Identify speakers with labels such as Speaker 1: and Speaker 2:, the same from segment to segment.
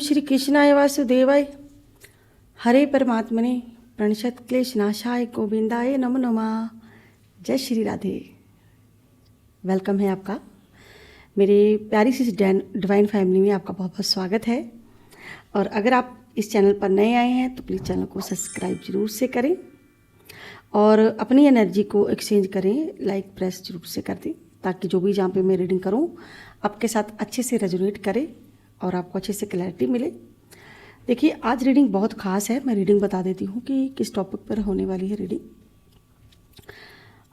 Speaker 1: श्री कृष्णाय वासुदेवाय हरे परमात्मने प्रणशत क्लेश नाशाय गोविंदाय नमो नमः। जय श्री राधे। वेलकम है आपका मेरे प्यारी सी डिवाइन फैमिली में। आपका बहुत बहुत स्वागत है। और अगर आप इस चैनल पर नए आए हैं तो प्लीज़ चैनल को सब्सक्राइब जरूर से करें और अपनी एनर्जी को एक्सचेंज करें, लाइक प्रेस जरूर से कर दें, ताकि जो भी जहाँ पे मैं रीडिंग करूँ आपके साथ अच्छे से रेजोनेट करे और आपको अच्छे से क्लैरिटी मिले। देखिए, आज रीडिंग बहुत ख़ास है। मैं रीडिंग बता देती हूँ कि किस टॉपिक पर होने वाली है रीडिंग।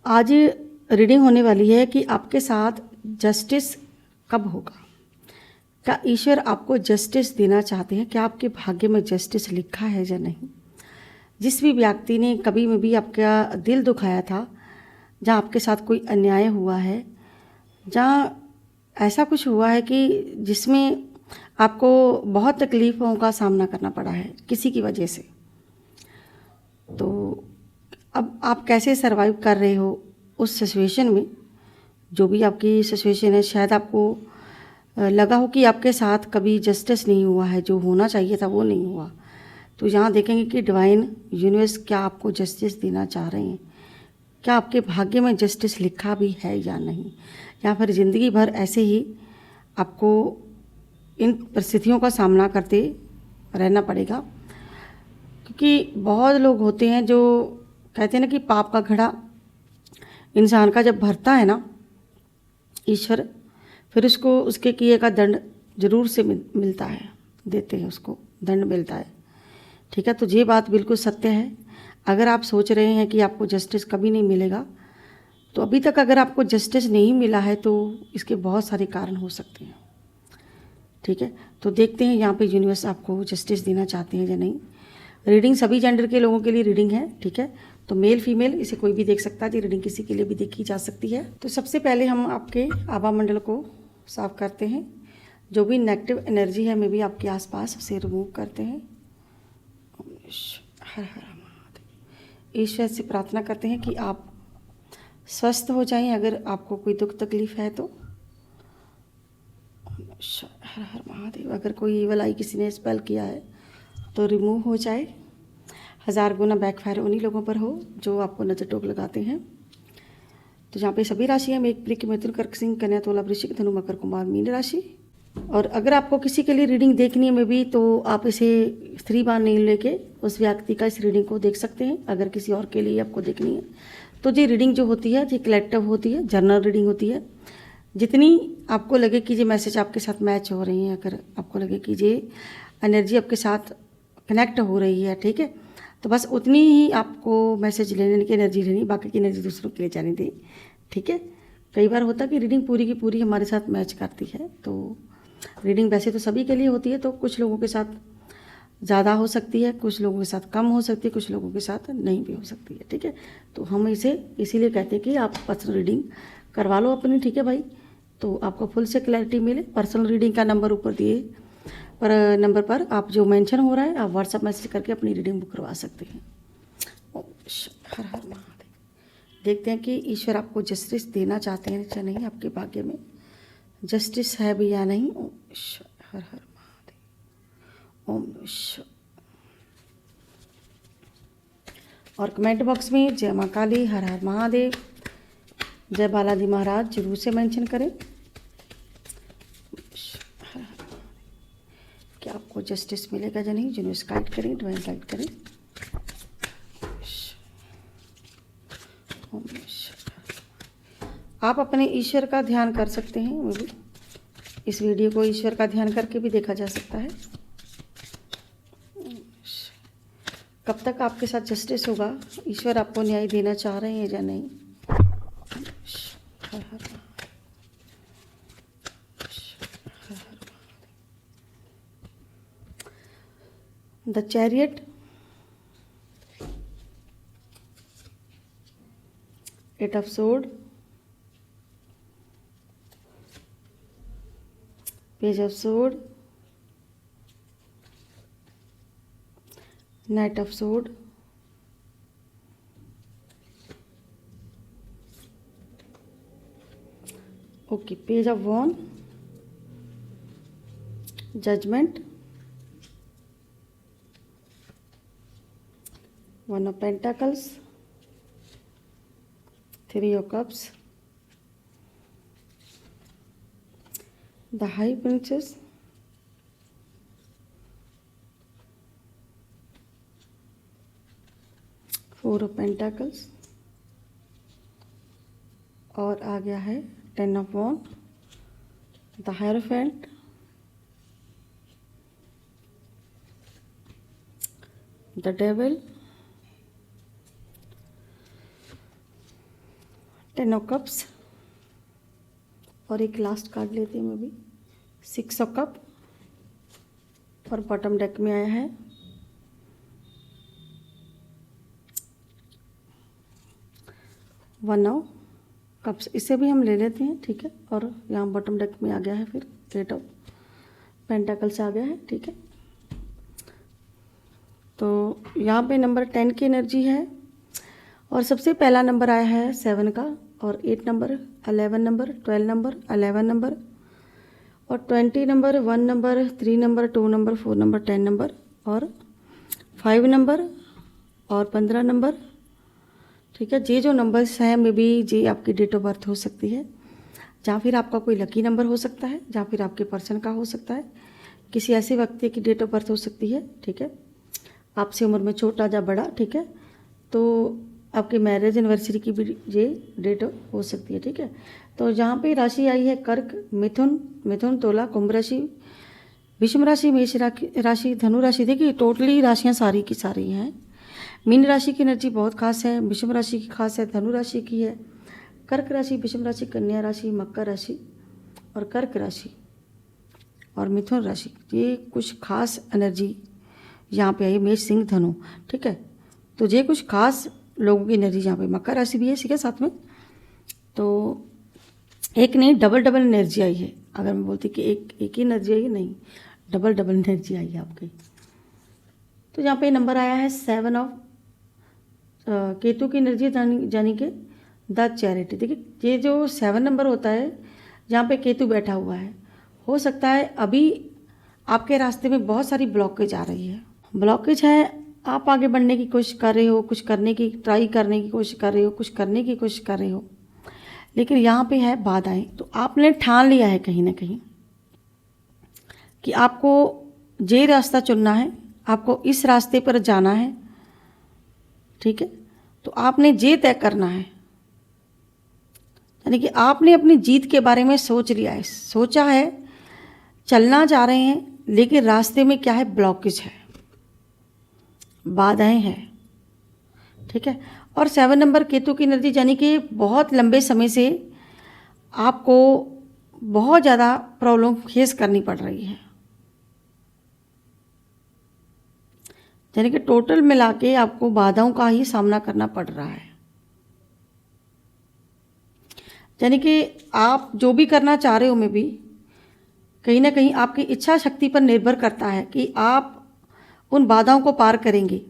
Speaker 1: आज रीडिंग होने वाली है कि आपके साथ जस्टिस कब होगा। क्या ईश्वर आपको जस्टिस देना चाहते हैं? क्या आपके भाग्य में जस्टिस लिखा है या नहीं? जिस भी व्यक्ति ने कभी में भी आपका दिल दुखाया था, जहाँ आपके साथ कोई अन्याय हुआ है, जहाँ ऐसा कुछ हुआ है कि जिसमें आपको बहुत तकलीफ़ों का सामना करना पड़ा है किसी की वजह से, तो अब आप कैसे सरवाइव कर रहे हो उस सिचुएशन में। जो भी आपकी सिचुएशन है, शायद आपको लगा हो कि आपके साथ कभी जस्टिस नहीं हुआ है, जो होना चाहिए था वो नहीं हुआ। तो यहाँ देखेंगे कि डिवाइन यूनिवर्स क्या आपको जस्टिस देना चाह रहे हैं। क्या आपके भाग्य में जस्टिस लिखा भी है या नहीं, या फिर ज़िंदगी भर ऐसे ही आपको इन परिस्थितियों का सामना करते रहना पड़ेगा। क्योंकि बहुत लोग होते हैं जो कहते हैं ना कि पाप का घड़ा इंसान का जब भरता है ना ईश्वर, फिर उसको उसके किए का दंड जरूर से मिलता है, देते हैं, उसको दंड मिलता है। ठीक है, तो ये बात बिल्कुल सत्य है। अगर आप सोच रहे हैं कि आपको जस्टिस कभी नहीं मिलेगा, तो अभी तक अगर आपको जस्टिस नहीं मिला है तो इसके बहुत सारे कारण हो सकते हैं। ठीक है, तो देखते हैं यहाँ पे यूनिवर्स आपको जस्टिस देना चाहते हैं या नहीं। रीडिंग सभी जेंडर के लोगों के लिए रीडिंग है। ठीक है, तो मेल फीमेल इसे कोई भी देख सकता है। रीडिंग किसी के लिए भी देखी जा सकती है। तो सबसे पहले हम आपके आभा मंडल को साफ करते हैं। जो भी नेगेटिव एनर्जी है, में भी आपके आसपास उसे रिमूव करते हैं। हर हर महादेव। ईश्वर से प्रार्थना करते हैं कि आप स्वस्थ हो जाएं। अगर आपको कोई दुख तकलीफ है तो हर हर महादेव। अगर कोई वलाई किसी ने स्पेल किया है तो रिमूव हो जाए। 1000 गुना बैकफायर उन्हीं लोगों पर हो जो आपको नजर टोक लगाते हैं। तो यहाँ पे सभी राशियाँ मेघ वृश्चिक मिथुन कर्क सिंह कन्या तुला वृश्चिक धनु मकर कुंभ मीन राशि। और अगर आपको किसी के लिए रीडिंग देखनी है में भी, तो आप इसे 3 बार नहीं लेके उस व्यक्ति का इस रीडिंग को देख सकते हैं। अगर किसी और के लिए आपको देखनी है तो ये रीडिंग जो होती है ये कलेक्टिव होती है, जर्नल रीडिंग होती है। जितनी आपको लगे कि ये मैसेज आपके साथ मैच हो रही हैं, अगर आपको लगे कि ये एनर्जी आपके साथ कनेक्ट हो रही है, ठीक है, तो बस उतनी ही आपको मैसेज लेने की एनर्जी लेनी, बाकी की एनर्जी दूसरों के लिए जाने दें। ठीक है, कई बार होता है कि रीडिंग पूरी की पूरी हमारे साथ मैच करती है। तो रीडिंग वैसे तो सभी के लिए होती है, तो कुछ लोगों के साथ ज़्यादा हो सकती है, कुछ लोगों के साथ कम हो सकती है, कुछ लोगों के साथ नहीं भी हो सकती है। ठीक है, तो हम इसे इसीलिए कहते हैं कि आप पर्सनल रीडिंग करवा लो अपनी। ठीक है भाई, तो आपको फुल से क्लैरिटी मिले। पर्सनल रीडिंग का नंबर ऊपर दिए पर नंबर पर आप जो मेंशन हो रहा है, आप व्हाट्सएप मैसेज करके अपनी रीडिंग बुक करवा सकते हैं। हर हर महादेव। देखते हैं कि ईश्वर आपको जस्टिस देना चाहते हैं या नहीं, आपके भाग्य में जस्टिस है भी या नहीं। ओम हर हर महादेव। ओम। और कमेंट बॉक्स में जय माँ काली, हर हर महादेव, जय बालाजी महाराज जरूर से मेंशन करें। क्या आपको जस्टिस मिलेगा या नहीं, यूनिवर्स गाइड करें, डिवाइन गाइड करें। आप अपने ईश्वर का ध्यान कर सकते हैं। वो भी इस वीडियो को ईश्वर का ध्यान करके भी देखा जा सकता है। कब तक आपके साथ जस्टिस होगा, ईश्वर आपको न्याय देना चाह रहे हैं या नहीं। हर हर the chariot, eight of sword, page of sword, knight of sword, okay, page of wand, judgment, 1 of Pentacles, 3 of Cups, the High Princess, four of pentacles, और आ गया है 10 of wand, the hierophant, the devil, 10 of cups, और एक last card लेती हूँ मैं भी, 6 ऑफ कप, और बॉटम डेक में आया है 1 ऑफ कप्स। इसे भी हम ले लेते हैं, ठीक है। और यहाँ बॉटम डेक में आ गया है फिर 8 ऑफ पेंटाकल्स आ गया है, ठीक है। तो यहाँ पे नंबर 10 की एनर्जी है, और सबसे पहला नंबर आया है 7 का, और 8 नंबर, 11 नंबर, 12 नंबर, 11 नंबर, और 20 number, 1 number, 3 number, 2 number, 4 number, 10 number, और 5 नंबर, और 15 नंबर, ठीक है। ये जो नंबर्स हैं मे बी ये आपकी डेट ऑफ बर्थ हो सकती है, या फिर आपका कोई लकी नंबर हो सकता है, या फिर आपके पर्सन का हो सकता है, किसी ऐसे व्यक्ति की डेट ऑफ बर्थ हो सकती है, ठीक है। आपसे उम्र में छोटा या बड़ा, ठीक है। तो आपकी मैरिज एनिवर्सरी की भी ये डेट हो सकती है, ठीक है। तो यहाँ पे राशि आई है कर्क, मिथुन, तुला, कुंभ राशि, विषम राशि, मेष राशि, धनु राशि। देखिए टोटली राशियाँ सारी की सारी हैं। मीन राशि की एनर्जी बहुत खास है, विषम राशि की खास है, धनु राशि की है, कर्क राशि, विषम राशि, कन्या राशि, मकर राशि, और कर्क राशि, और मिथुन राशि। ये कुछ खास एनर्जी यहाँ पे आई, मेष, सिंह, धनु, ठीक है। तो ये कुछ खास लोगों की एनर्जी यहाँ पे, मकर राशि भी है ठीक है साथ में। तो एक नहीं डबल एनर्जी आई है। अगर मैं बोलती कि एक ही एनर्जी आई है, नहीं, डबल एनर्जी आई है आपकी। तो यहाँ पे नंबर आया है 7 ऑफ केतु की एनर्जी, यानी कि द चैरिटी। देखिए ये जो 7 नंबर होता है, जहाँ पे केतु बैठा हुआ है, हो सकता है अभी आपके रास्ते में बहुत सारी ब्लॉकेज आ रही है। ब्लॉकेज है, आप आगे बढ़ने की कोशिश कर रहे हो, कुछ करने की ट्राई करने की कोशिश कर रहे हो, कुछ करने की कोशिश कर रहे हो, लेकिन यहाँ पे है बाधाएं। तो आपने ठान लिया है कहीं ना कहीं कि आपको ये रास्ता चुनना है, आपको इस रास्ते पर जाना है, ठीक है। तो आपने ये तय करना है, यानी कि आपने अपनी जीत के बारे में सोच लिया है, सोचा है, चलना चाह रहे हैं, लेकिन रास्ते में क्या है, ब्लॉकेज है, बाधाएं हैं, ठीक है। और 7 नंबर केतु की एनर्जी, यानी कि बहुत लंबे समय से आपको बहुत ज़्यादा प्रॉब्लम फेस करनी पड़ रही है, यानी कि टोटल मिला के आपको बाधाओं का ही सामना करना पड़ रहा है। यानी कि आप जो भी करना चाह रहे हो में भी कहीं ना कहीं आपकी इच्छा शक्ति पर निर्भर करता है कि आप उन बाधाओं को पार करेंगे।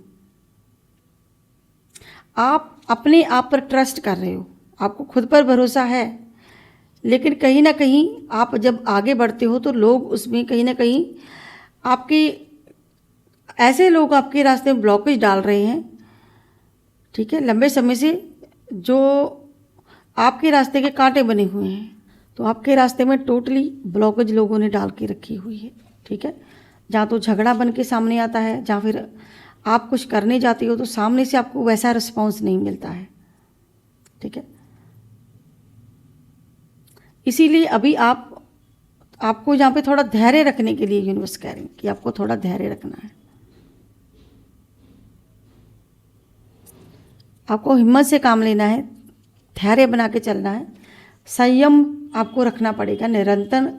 Speaker 1: आप अपने आप पर ट्रस्ट कर रहे हो, आपको खुद पर भरोसा है, लेकिन कहीं ना कहीं आप जब आगे बढ़ते हो तो लोग उसमें कहीं ना कहीं आपके ऐसे लोग आपके रास्ते में ब्लॉकेज डाल रहे हैं, ठीक है, लंबे समय से, जो आपके रास्ते के कांटे बने हुए हैं। तो आपके रास्ते में टोटली ब्लॉकेज लोगों ने डाल के रखी हुई है, ठीक है। जहाँ तो झगड़ा बन के सामने आता है, जहाँ फिर आप कुछ करने जाते हो तो सामने से आपको वैसा रिस्पॉन्स नहीं मिलता है, ठीक है। इसीलिए अभी आपको यहाँ पे थोड़ा धैर्य रखने के लिए यूनिवर्स कह रहे हैं कि आपको थोड़ा धैर्य रखना है, आपको हिम्मत से काम लेना है, धैर्य बना के चलना है, संयम आपको रखना पड़ेगा, निरंतर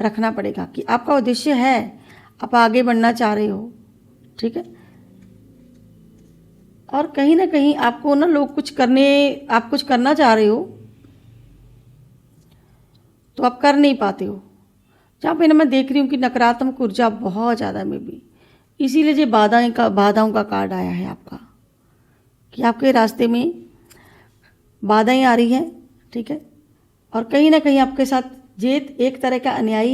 Speaker 1: रखना पड़ेगा कि आपका उद्देश्य है, आप आगे बढ़ना चाह रहे हो, ठीक है। और कहीं ना कहीं आपको ना लोग आप कुछ करना चाह रहे हो तो आप कर नहीं पाते हो। जहाँ पे ना मैं देख रही हूँ कि नकारात्मक ऊर्जा बहुत ज़्यादा में भी, इसीलिए ये बाधाओं का कार्ड आया है आपका कि आपके रास्ते में बाधाएं आ रही हैं, ठीक है। और कहीं ना कहीं आपके साथ ये एक तरह का अन्याय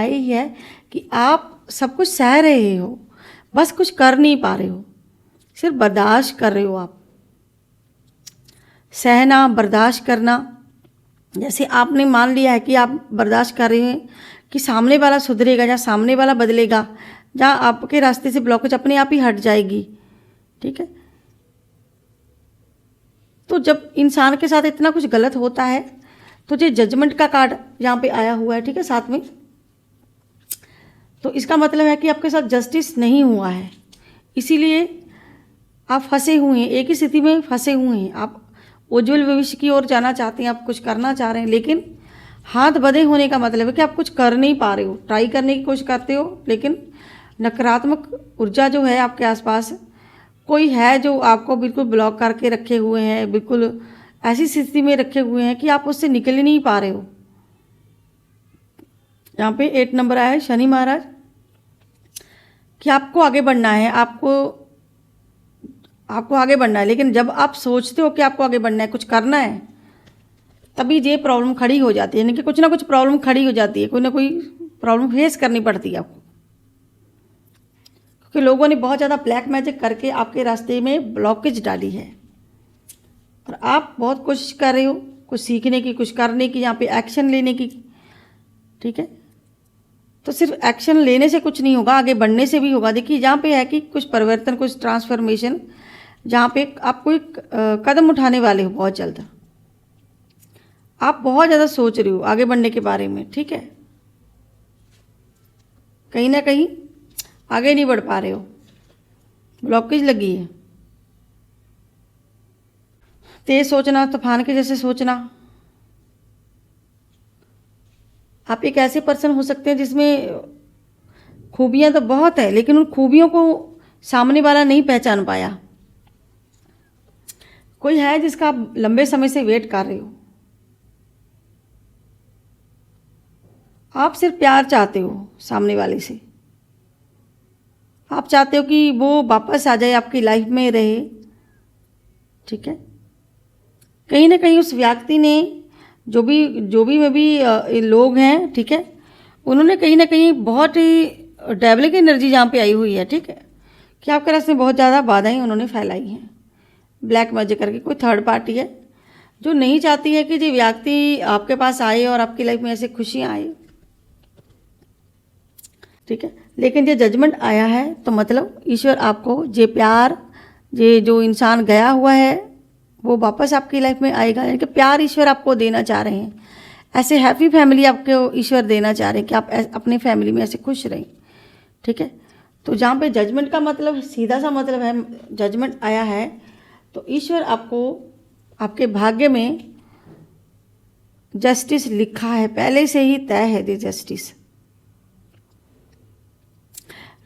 Speaker 1: ही है कि आप सब कुछ सह रहे हो, बस कुछ कर नहीं पा रहे हो, सिर्फ बर्दाश्त कर रहे हो आप। सहना, बर्दाश्त करना, जैसे आपने मान लिया है कि आप बर्दाश्त कर रहे हैं कि सामने वाला सुधरेगा या सामने वाला बदलेगा, जहाँ आपके रास्ते से ब्लॉकेज अपने आप ही हट जाएगी। ठीक है, तो जब इंसान के साथ इतना कुछ गलत होता है तो ये जजमेंट का कार्ड यहाँ पे आया हुआ है, ठीक है, साथ में, तो इसका मतलब है कि आपके साथ जस्टिस नहीं हुआ है, इसीलिए आप फंसे हुए हैं, एक ही स्थिति में फंसे हुए हैं। आप उज्ज्वल भविष्य की ओर जाना चाहते हैं, आप कुछ करना चाह रहे हैं, लेकिन हाथ बंधे होने का मतलब है कि आप कुछ कर नहीं पा रहे हो। ट्राई करने की कोशिश करते हो, लेकिन नकारात्मक ऊर्जा जो है आपके आसपास कोई है जो आपको बिल्कुल ब्लॉक करके रखे हुए हैं, बिल्कुल ऐसी स्थिति में रखे हुए हैं कि आप उससे निकल ही नहीं पा रहे हो। यहाँ पे 8 नंबर आया है शनि महाराज कि आपको आगे बढ़ना है, आपको आगे बढ़ना है, लेकिन जब आप सोचते हो कि आपको आगे बढ़ना है, कुछ करना है, तभी ये प्रॉब्लम खड़ी हो जाती है, यानी कि कुछ ना कुछ प्रॉब्लम खड़ी हो जाती है, कोई ना कोई प्रॉब्लम फेस करनी पड़ती है आपको, क्योंकि लोगों ने बहुत ज़्यादा ब्लैक मैजिक करके आपके रास्ते में ब्लॉकेज डाली है और आप बहुत कोशिश कर रहे हो कुछ सीखने की, कुछ करने की, यहाँ पे एक्शन लेने की। ठीक है, तो सिर्फ एक्शन लेने से कुछ नहीं होगा, आगे बढ़ने से भी होगा। देखिए यहाँ पे है कि कुछ परिवर्तन, कुछ ट्रांसफॉर्मेशन, जहाँ पे आप कोई कदम उठाने वाले हो बहुत जल्द। आप बहुत ज़्यादा सोच रहे हो आगे बढ़ने के बारे में, ठीक है, कहीं ना कहीं आगे नहीं बढ़ पा रहे हो, ब्लॉकेज लगी है। तेज सोचना, तूफान के जैसे सोचना। आप एक ऐसे पर्सन हो सकते हैं जिसमें खूबियां तो बहुत है, लेकिन उन खूबियों को सामने वाला नहीं पहचान पाया। कोई है जिसका आप लंबे समय से वेट कर रहे हो। आप सिर्फ प्यार चाहते हो सामने वाले से, आप चाहते हो कि वो वापस आ जाए, आपकी लाइफ में रहे। ठीक है, कहीं ना कहीं उस व्यक्ति ने जो भी में भी लोग हैं, ठीक है, उन्होंने कहीं ना कहीं बहुत ही डेविल की एनर्जी यहाँ पे आई हुई है। ठीक है, कि आपके रास्ते में बहुत ज़्यादा बाधाएं उन्होंने फैलाई हैं ब्लैक मैजिक करके। कोई थर्ड पार्टी है जो नहीं चाहती है कि ये व्यक्ति आपके पास आए और आपकी लाइफ में ऐसे खुशियाँ आए। ठीक है, लेकिन ये जजमेंट आया है तो मतलब ईश्वर आपको ये प्यार, ये जो इंसान गया हुआ है वो वापस आपकी लाइफ में आएगा, यानी कि प्यार ईश्वर आपको देना चाह रहे हैं। ऐसे हैप्पी फैमिली आपको ईश्वर देना चाह रहे हैं कि आप अपनी फैमिली में ऐसे खुश रहें। ठीक है, तो जहाँ पे जजमेंट का मतलब सीधा सा मतलब है, जजमेंट आया है तो ईश्वर आपको आपके भाग्य में जस्टिस लिखा है, पहले से ही तय है ये जस्टिस।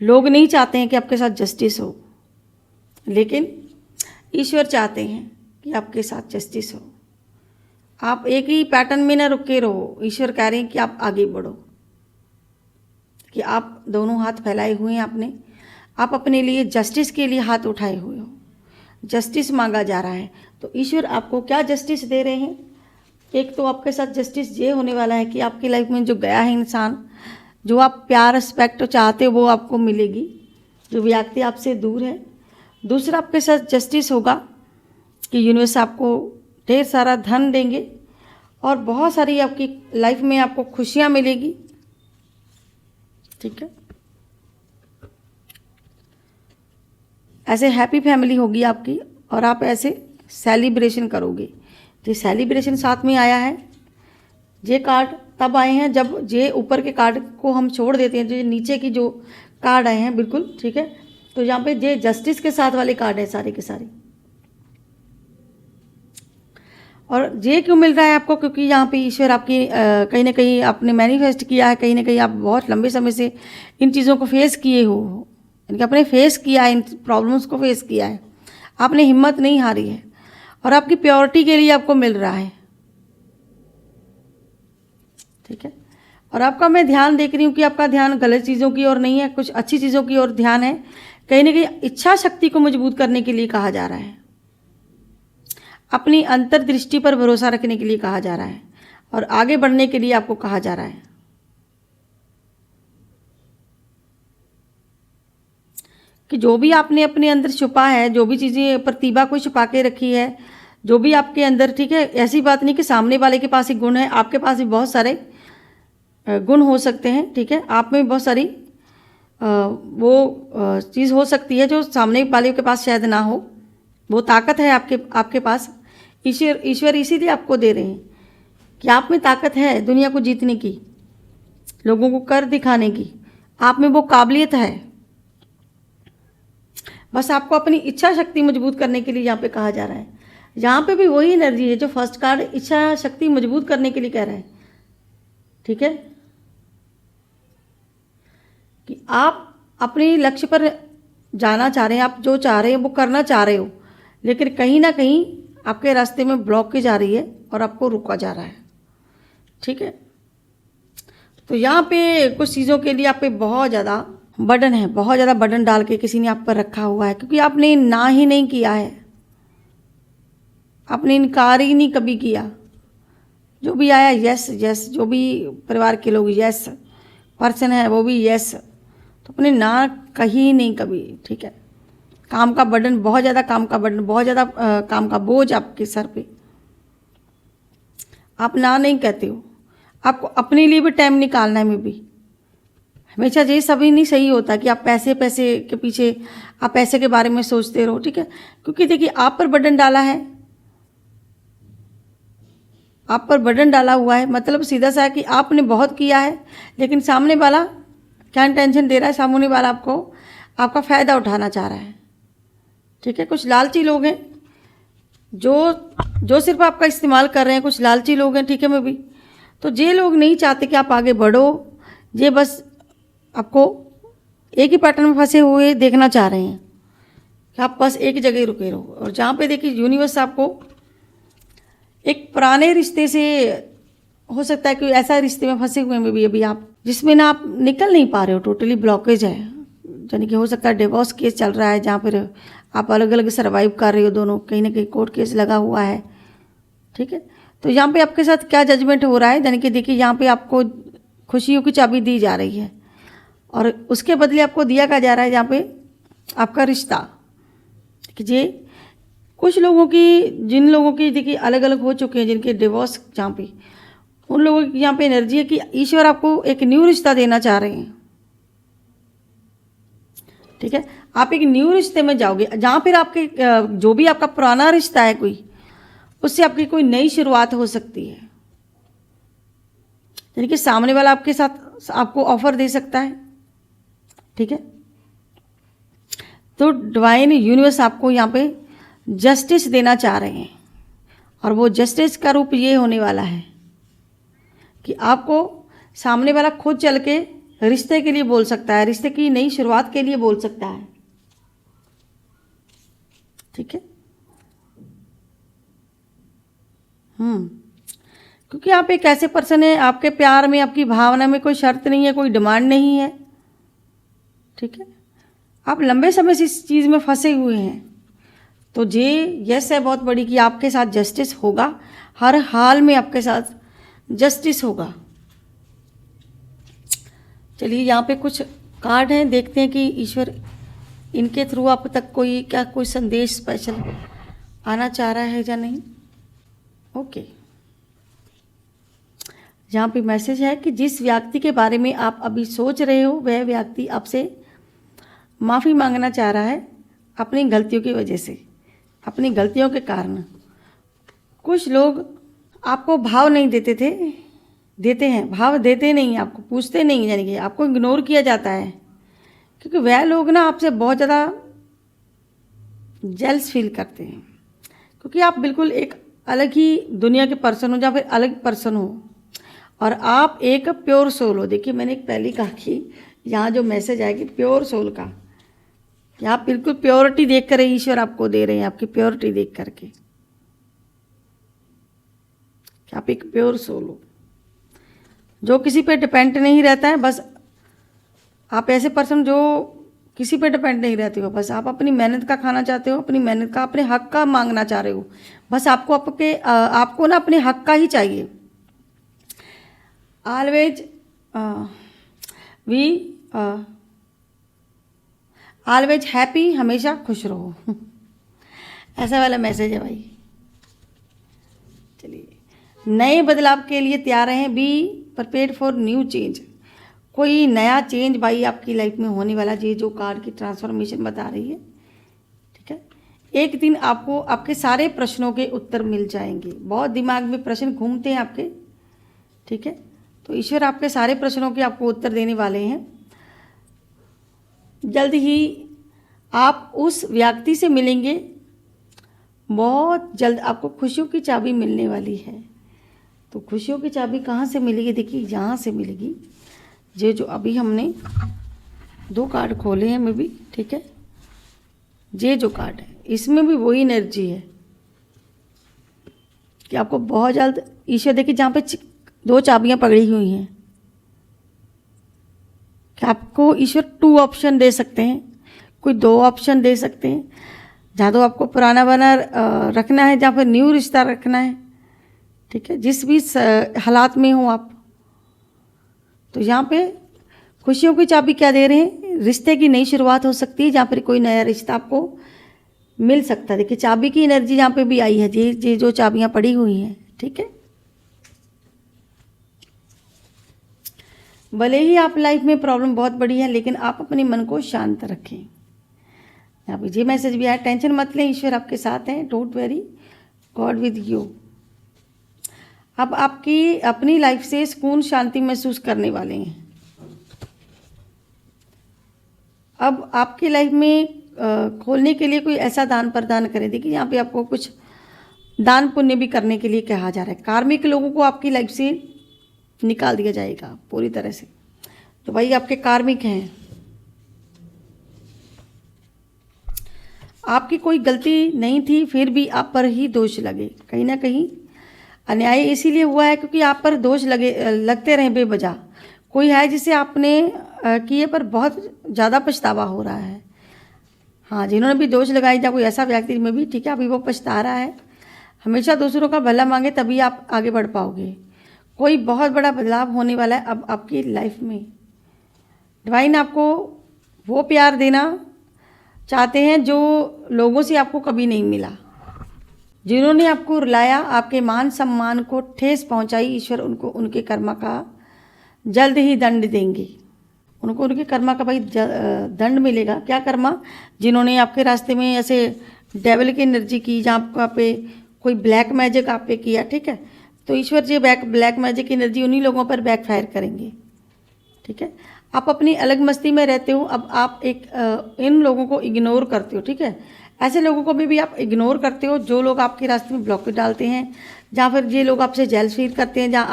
Speaker 1: लोग नहीं चाहते हैं कि आपके साथ जस्टिस हो, लेकिन ईश्वर चाहते हैं कि आपके साथ जस्टिस हो। आप एक ही पैटर्न में ना रुके रहो, ईश्वर कह रहे हैं कि आप आगे बढ़ो, कि आप दोनों हाथ फैलाए हुए हैं आपने, आप अपने लिए जस्टिस के लिए हाथ उठाए हुए हो, जस्टिस मांगा जा रहा है। तो ईश्वर आपको क्या जस्टिस दे रहे हैं? एक तो आपके साथ जस्टिस ये होने वाला है कि आपकी लाइफ में जो गया है इंसान, जो आप प्यार रिस्पेक्ट चाहते हो वो आपको मिलेगी, जो व्यक्ति आपसे दूर है। दूसरा आपके साथ जस्टिस होगा कि यूनिवर्स आपको ढेर सारा धन देंगे और बहुत सारी आपकी लाइफ में आपको खुशियाँ मिलेगी। ठीक है, ऐसे हैप्पी फैमिली होगी आपकी और आप ऐसे सेलिब्रेशन करोगे। ये सेलिब्रेशन साथ में आया है। ये कार्ड तब आए हैं जब ये ऊपर के कार्ड को हम छोड़ देते हैं, जो नीचे की जो कार्ड आए हैं, बिल्कुल ठीक है। तो यहाँ पे ये जस्टिस के साथ वाले कार्ड है सारे के सारे। और ये क्यों मिल रहा है आपको? क्योंकि यहाँ पे ईश्वर आपकी कहीं ना कहीं आपने मैनिफेस्ट किया है, कहीं ना कहीं आप बहुत लंबे समय से इन चीज़ों को फेस किए हो, यानी कि आपने फेस किया है, इन प्रॉब्लम्स को फेस किया है, आपने हिम्मत नहीं हारी है और आपकी प्योरिटी के लिए आपको मिल रहा है। ठीक है, और आपका मैं ध्यान देख रही हूँ कि आपका ध्यान गलत चीज़ों की ओर नहीं है, कुछ अच्छी चीज़ों की ओर ध्यान है। कहीं ना कहीं इच्छा शक्ति को मजबूत करने के लिए कहा जा रहा है, अपनी अंतर्दृष्टि पर भरोसा रखने के लिए कहा जा रहा है और आगे बढ़ने के लिए आपको कहा जा रहा है। कि जो भी आपने अपने अंदर छुपा है, जो भी चीज़ें प्रतिभा को छुपा के रखी है, जो भी आपके अंदर, ठीक है, ऐसी बात नहीं कि सामने वाले के पास ही गुण है, आपके पास भी बहुत सारे गुण हो सकते हैं, ठीक है, आप में भी बहुत सारी वो चीज़ हो सकती है जो सामने वाले के पास शायद ना हो। वो ताकत है आपके पास, ईश्वर इसीलिए आपको दे रहे हैं कि आप में ताकत है दुनिया को जीतने की, लोगों को कर दिखाने की, आप में वो काबिलियत है। बस आपको अपनी इच्छा शक्ति मजबूत करने के लिए यहाँ पे कहा जा रहा है। यहाँ पे भी वही एनर्जी है जो फर्स्ट कार्ड इच्छा शक्ति मजबूत करने के लिए कह रहा है, ठीक है, कि आप अपने लक्ष्य पर जाना चाह रहे हैं, आप जो चाह रहे हैं वो करना चाह रहे हो, लेकिन कहीं ना कहीं आपके रास्ते में ब्लॉकेज आ रही है और आपको रुका जा रहा है, ठीक है। तो यहाँ पे कुछ चीज़ों के लिए आप पे बहुत ज़्यादा बर्डन है, बहुत ज़्यादा बर्डन डाल के किसी ने आप पर रखा हुआ है, क्योंकि आपने ना ही नहीं किया है, आपने इनकार ही नहीं कभी किया। जो भी आया यस यस, जो भी परिवार के लोग यस, पर्सन है वो भी यस, तो अपने ना कही नहीं कभी, ठीक है। काम का बर्डन, बहुत ज़्यादा काम का बर्डन, बहुत ज़्यादा काम का बोझ आपके सर पे, आप ना नहीं कहते हो। आपको अपने लिए भी टाइम निकालना है। में भी हमेशा ये सभी नहीं सही होता कि आप पैसे के पीछे, आप पैसे के बारे में सोचते रहो, ठीक है, क्योंकि देखिए आप पर बर्डन डाला है, आप पर बर्डन डाला हुआ है, मतलब सीधा सा है कि आपने बहुत किया है, लेकिन सामने वाला क्या टेंशन दे रहा है, सामने वाला आपको आपका फ़ायदा उठाना चाह रहा है, ठीक है। कुछ लालची लोग हैं जो सिर्फ आपका इस्तेमाल कर रहे हैं, कुछ लालची लोग हैं, ठीक है। मैं भी तो ये लोग नहीं चाहते कि आप आगे बढ़ो, ये बस आपको एक ही पैटर्न में फंसे हुए देखना चाह रहे हैं कि आप बस एक जगह रुके रहो। और जहाँ पे देखिए यूनिवर्स आपको एक पुराने रिश्ते से, हो सकता है कि ऐसा रिश्ते में फंसे हुए में भी अभी आप, जिसमें ना आप निकल नहीं पा रहे हो, टोटली ब्लॉकेज है, यानी कि हो सकता है डिवोर्स केस चल रहा है, जहाँ पर आप अलग अलग सर्वाइव कर रहे हो दोनों, कहीं ना कहीं कोर्ट केस लगा हुआ है, ठीक है। तो यहाँ पे आपके साथ क्या जजमेंट हो रहा है, यानी कि देखिए यहाँ पे आपको खुशियों की चाबी दी जा रही है और उसके बदले आपको दिया क्या जा रहा है, यहाँ पे आपका रिश्ता, कि ये कुछ लोगों की, जिन लोगों की देखिए अलग अलग हो चुके हैं, जिनके डिवोर्स, जहाँ पे उन लोगों की यहाँ पे एनर्जी है कि ईश्वर आपको एक न्यू रिश्ता देना चाह रहे हैं, ठीक है। आप एक न्यू रिश्ते में जाओगे, जहाँ फिर आपके जो भी आपका पुराना रिश्ता है कोई, उससे आपकी कोई नई शुरुआत हो सकती है, यानी कि सामने वाला आपके साथ आपको ऑफर दे सकता है, ठीक है। तो डिवाइन यूनिवर्स आपको यहाँ पे जस्टिस देना चाह रहे हैं, और वो जस्टिस का रूप ये होने वाला है कि आपको सामने वाला खुद चल के रिश्ते के लिए बोल सकता है, रिश्ते की नई शुरुआत के लिए बोल सकता है, ठीक है। क्योंकि आप एक ऐसे पर्सन है, आपके प्यार में, आपकी भावना में कोई शर्त नहीं है, कोई डिमांड नहीं है, ठीक है। आप लंबे समय से इस चीज़ में फंसे हुए हैं, तो ये यस है बहुत बड़ी कि आपके साथ जस्टिस होगा, हर हाल में आपके साथ जस्टिस होगा। चलिए यहाँ पे कुछ कार्ड हैं, देखते हैं कि ईश्वर इनके थ्रू आप तक कोई संदेश स्पेशल आना चाह रहा है या नहीं। ओके, यहाँ पे मैसेज है कि जिस व्यक्ति के बारे में आप अभी सोच रहे हो, वह व्यक्ति आपसे माफ़ी मांगना चाह रहा है अपनी गलतियों की वजह से, अपनी गलतियों के कारण। कुछ लोग आपको भाव नहीं देते हैं, भाव देते नहीं, आपको पूछते नहीं, यानी कि आपको इग्नोर किया जाता है, क्योंकि वह लोग ना आपसे बहुत ज़्यादा जेल्स फील करते हैं, क्योंकि आप बिल्कुल एक अलग ही दुनिया के पर्सन हो या फिर अलग पर्सन हो, और आप एक प्योर सोल हो। देखिए मैंने एक पहले कहा कि यहाँ जो मैसेज आएगी प्योर सोल का, कि आप बिल्कुल प्योरिटी देख कर ईश्वर आपको दे रहे हैं, आपकी प्योरिटी देख करके, कि आप एक प्योर सोल हो जो किसी पे डिपेंड नहीं रहता है। बस आप ऐसे पर्सन जो किसी पे डिपेंड नहीं रहते हो, बस आप अपनी मेहनत का खाना चाहते हो, अपनी मेहनत का, अपने हक का मांगना चाह रहे हो, बस आपको ना अपने हक का ही चाहिए। ऑलवेज ऑलवेज हैप्पी, हमेशा खुश रहो। ऐसा वाला मैसेज है भाई। चलिए, नए बदलाव के लिए तैयार रहें, be prepared for new change. कोई नया चेंज भाई आपकी लाइफ में होने वाला, ये जो कार्ड की ट्रांसफॉर्मेशन बता रही है, ठीक है। एक दिन आपको आपके सारे प्रश्नों के उत्तर मिल जाएंगे। बहुत दिमाग में प्रश्न घूमते हैं आपके, ठीक है, तो ईश्वर आपके सारे प्रश्नों के आपको उत्तर देने वाले हैं। जल्द ही आप उस व्यक्ति से मिलेंगे, बहुत जल्द आपको खुशियों की चाबी मिलने वाली है। तो खुशियों की चाबी कहाँ से मिलेगी? देखिए, यहाँ से मिलेगी। ये जो अभी हमने 2 कार्ड खोले हैं मैं भी, ठीक है, ये जो कार्ड है इसमें भी वही एनर्जी है कि आपको बहुत जल्द ईश्वर, देखिए जहाँ पे 2 चाबियाँ पकड़ी हुई हैं, कि आपको ईश्वर 2 ऑप्शन दे सकते हैं, कोई 2 ऑप्शन दे सकते हैं। जहाँ तो आपको पुराना बना रखना है, जहाँ पर न्यू रिश्ता रखना है, ठीक है, जिस भी हालात में हो आप। तो यहाँ पे खुशियों की चाबी क्या दे रहे हैं? रिश्ते की नई शुरुआत हो सकती है, जहाँ पर कोई नया रिश्ता आपको मिल सकता है। देखिए, चाबी की एनर्जी यहाँ पे भी आई है, ये जो चाबियाँ पड़ी हुई हैं, ठीक है। भले ही आप लाइफ में प्रॉब्लम बहुत बड़ी है, लेकिन आप अपने मन को शांत रखें। यहाँ पे ये मैसेज भी आया, टेंशन मत लें, ईश्वर आपके साथ हैं, don't very, God with you. अब आपकी अपनी लाइफ से सुकून शांति महसूस करने वाले हैं। अब आपकी लाइफ में खोलने के लिए कोई ऐसा दान प्रदान करें। देखिए, यहाँ पे आपको कुछ दान पुण्य भी करने के लिए कहा जा रहा है। कार्मिक लोगों को आपकी लाइफ से निकाल दिया जाएगा पूरी तरह से, तो भाई आपके कार्मिक हैं। आपकी कोई गलती नहीं थी, फिर भी आप पर ही दोष लगे। कहीं ना कहीं अन्याय इसीलिए हुआ है क्योंकि आप पर दोष लगते रहे बेवजह। कोई है जिसे आपने किए पर बहुत ज़्यादा पछतावा हो रहा है। हाँ, जिन्होंने भी दोष लगाए, या कोई ऐसा व्यक्ति में भी, ठीक है, अभी वो पछता रहा है। हमेशा दूसरों का भला मांगे, तभी आप आगे बढ़ पाओगे। कोई बहुत बड़ा बदलाव होने वाला है अब आपकी लाइफ में। डिवाइन आपको वो प्यार देना चाहते हैं जो लोगों से आपको कभी नहीं मिला। जिन्होंने आपको रुलाया, आपके मान सम्मान को ठेस पहुंचाई, ईश्वर उनको उनके कर्म का जल्द ही दंड देंगे। उनको उनके कर्मा का भाई दंड मिलेगा। क्या कर्मा? जिन्होंने आपके रास्ते में ऐसे डेविल की एनर्जी की, जहाँ आपको आप पे कोई ब्लैक मैजिक आप पे किया, ठीक है, तो ईश्वर जी ब्लैक मैजिक की एनर्जी उन्हीं लोगों पर बैकफायर करेंगे, ठीक है। आप अपनी अलग मस्ती में रहते हो, अब आप इन लोगों को इग्नोर करते हो, ठीक है। ऐसे लोगों को भी आप इग्नोर करते हो जो लोग आपके रास्ते में ब्लॉकेज डालते हैं, जहाँ फिर ये लोग आपसे जेलस फील करते हैं, जहाँ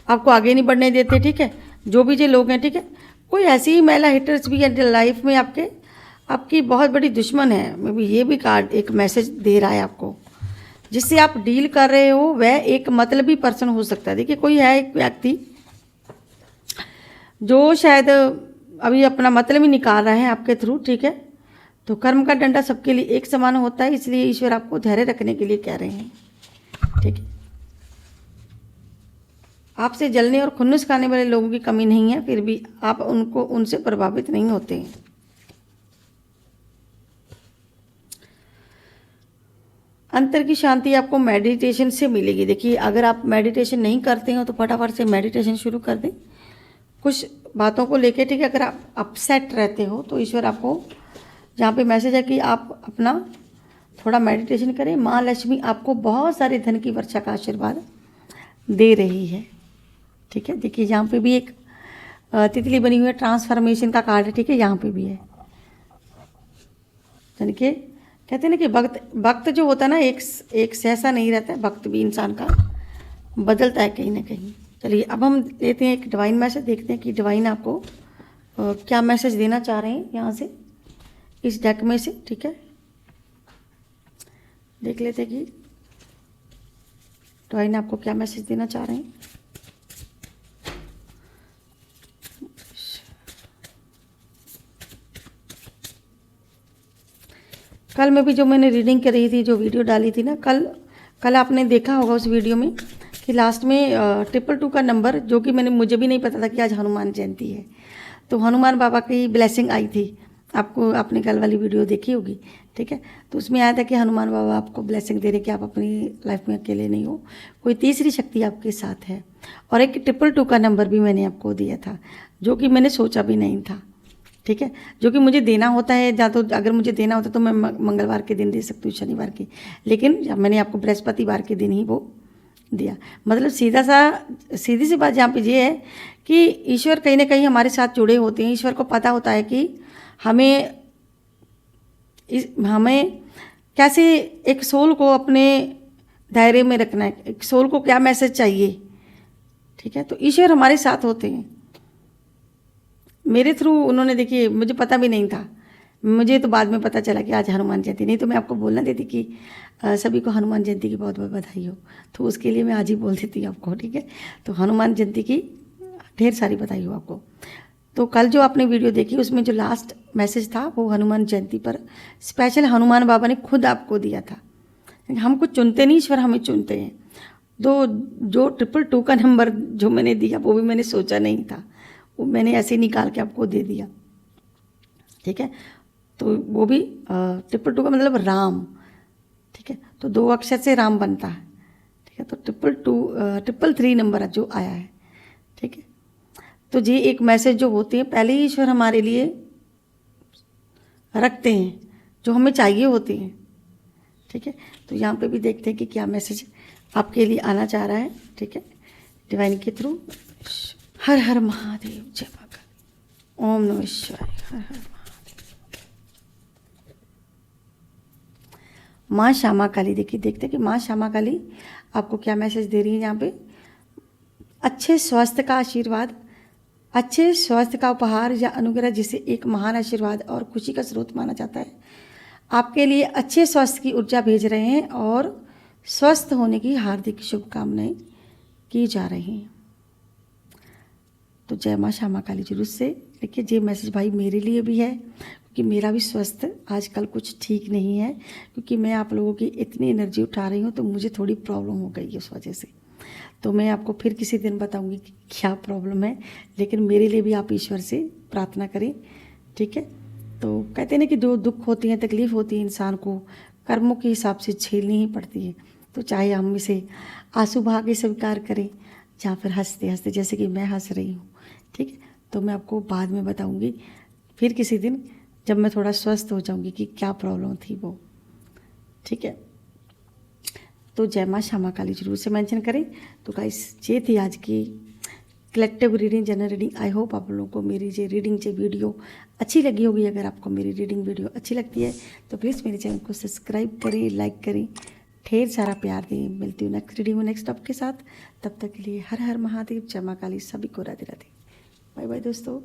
Speaker 1: आपको आगे नहीं बढ़ने देते, ठीक है। जो भी ये लोग हैं, ठीक है, कोई ऐसी ही महिला हिटर्स भी है लाइफ में आपकी बहुत बड़ी दुश्मन है। मे बी ये भी कार्ड एक मैसेज दे रहा है आपको, जिससे आप डील कर रहे हो वह एक मतलबी पर्सन हो सकता है। देखिए, कोई है एक व्यक्ति जो शायद अभी अपना मतलब ही निकाल रहा है आपके थ्रू, ठीक है। तो कर्म का डंडा सबके लिए एक समान होता है, इसलिए ईश्वर आपको धैर्य रखने के लिए कह रहे हैं, ठीक है। आपसे जलने और खुन्नस खाने वाले लोगों की कमी नहीं है, फिर भी आप उनसे प्रभावित नहीं होते हैं। अंतर की शांति आपको मेडिटेशन से मिलेगी। देखिए, अगर आप मेडिटेशन नहीं करते हो तो फटाफट से मेडिटेशन शुरू कर दें कुछ बातों को लेके, ठीक है। अगर आप अपसेट रहते हो तो ईश्वर आपको जहाँ पे मैसेज है कि आप अपना थोड़ा मेडिटेशन करें। माँ लक्ष्मी आपको बहुत सारे धन की वर्षा का आशीर्वाद दे रही है, ठीक है। देखिए, यहाँ पे भी एक तितली बनी हुई है, ट्रांसफॉर्मेशन का कार्ड है, ठीक है, यहाँ पे भी है। यानी कि कहते हैं ना कि वक्त जो होता है ना, एक सहसा नहीं रहता है, वक्त भी इंसान का बदलता है कहीं ना कहीं। चलिए, अब हम लेते हैं एक डिवाइन मैसेज, देखते हैं कि डिवाइन आपको क्या मैसेज देना चाह रहे हैं यहाँ से, इस डेक में से, ठीक है। देख लेते हैं कि डिवाइन आपको क्या मैसेज देना चाह रहे हैं। कल में भी जो मैंने रीडिंग कर रही थी, जो वीडियो डाली थी ना, कल आपने देखा होगा उस वीडियो में कि लास्ट में 222 का नंबर, जो कि मुझे भी नहीं पता था कि आज हनुमान जयंती है, तो हनुमान बाबा की ब्लेसिंग आई थी। आपको आपने कल वाली वीडियो देखी होगी, ठीक है। तो उसमें आया था कि हनुमान बाबा आपको ब्लेसिंग दे रहे कि आप अपनी लाइफ में अकेले नहीं हो, कोई तीसरी शक्ति आपके साथ है। और एक 222 का नंबर भी मैंने आपको दिया था, जो कि मैंने सोचा भी नहीं था, ठीक है, जो कि मुझे देना होता है। या तो अगर मुझे देना होता तो मैं मंगलवार के दिन दे सकती हूँ, शनिवार की, लेकिन मैंने आपको बृहस्पतिवार के दिन ही वो दिया। मतलब सीधी सी बात यहाँ पे ये है कि ईश्वर कहीं ना कहीं हमारे साथ जुड़े होते हैं। ईश्वर को पता होता है कि हमें कैसे एक सोल को अपने दायरे में रखना है, एक सोल को क्या मैसेज चाहिए, ठीक है। तो ईश्वर हमारे साथ होते हैं। मेरे थ्रू उन्होंने, देखिए मुझे पता भी नहीं था, मुझे तो बाद में पता चला कि आज हनुमान जयंती, नहीं तो मैं आपको बोलना देती कि सभी को हनुमान जयंती की बहुत बहुत बधाई हो, तो उसके लिए मैं आज ही बोल देती आपको, ठीक है। तो हनुमान जयंती की ढेर सारी बधाई हो आपको। तो कल जो आपने वीडियो देखी उसमें जो लास्ट मैसेज था वो हनुमान जयंती पर स्पेशल हनुमान बाबा ने खुद आपको दिया था। हमको चुनते नहीं, ईश्वर हमें चुनते हैं। जो 222 का नंबर जो मैंने दिया वो भी मैंने सोचा नहीं था, वो मैंने ऐसे ही निकाल के आपको दे दिया, ठीक है। तो वो भी 222 का मतलब राम, ठीक है। तो 2 अक्षर से राम बनता है, ठीक है। तो 233 नंबर जो आया है, ठीक है। तो ये एक मैसेज जो होते हैं पहले ही ईश्वर हमारे लिए रखते हैं, जो हमें चाहिए होते हैं, ठीक है। तो यहाँ पे भी देखते हैं कि क्या मैसेज आपके लिए आना चाह रहा है, ठीक है, डिवाइन के थ्रू। हर हर महादेव, जय मां काली, ओम नमः शिवाय, हर हर महादेव। माँ श्यामा काली, देखिए देखते हैं कि माँ श्यामा काली आपको क्या मैसेज दे रही है यहाँ पे। अच्छे स्वास्थ्य का आशीर्वाद, अच्छे स्वास्थ्य का उपहार या अनुग्रह, जिसे एक महान आशीर्वाद और खुशी का स्रोत माना जाता है, आपके लिए अच्छे स्वास्थ्य की ऊर्जा भेज रहे हैं और स्वस्थ होने की हार्दिक शुभकामनाएं की जा रही हैं। तो जय माँ श्यामा काली जरूर से देखिए। ये मैसेज भाई मेरे लिए भी है, क्योंकि मेरा भी स्वास्थ्य आजकल कुछ ठीक नहीं है, क्योंकि मैं आप लोगों की इतनी एनर्जी उठा रही हूँ तो मुझे थोड़ी प्रॉब्लम हो गई है उस वजह से। तो मैं आपको फिर किसी दिन बताऊंगी कि क्या प्रॉब्लम है, लेकिन मेरे लिए भी आप ईश्वर से प्रार्थना करें, ठीक है। तो कहते हैं ना कि जो दुख होती हैं, तकलीफ होती है, इंसान को कर्मों के हिसाब से झेलनी ही पड़ती है। तो चाहे हम इसे आंसू बहा के स्वीकार करें या फिर हंसते हंसते, जैसे कि मैं हंस रही हूँ, ठीक है। तो मैं आपको बाद में बताऊंगी फिर किसी दिन, जब मैं थोड़ा स्वस्थ हो जाऊंगी, कि क्या प्रॉब्लम थी वो, ठीक है। तो जय माँ श्यामा काली जरूर से मेंशन करें। तो गाइस ये थी आज की collective reading, general reading. I hope आप लोगों को मेरी ये रीडिंग ये वीडियो अच्छी लगी होगी। अगर आपको मेरी रीडिंग वीडियो अच्छी लगती है तो प्लीज़ मेरे चैनल को सब्सक्राइब करें, लाइक करें, ढेर सारा प्यार दें। मिलती हूँ नेक्स्ट रीडिंग में नेक्स्ट टॉपिक के साथ। तब तक के लिए हर हर महादेव, जय माँ काली, सभी को राधे राधे, बाय बाय दोस्तों।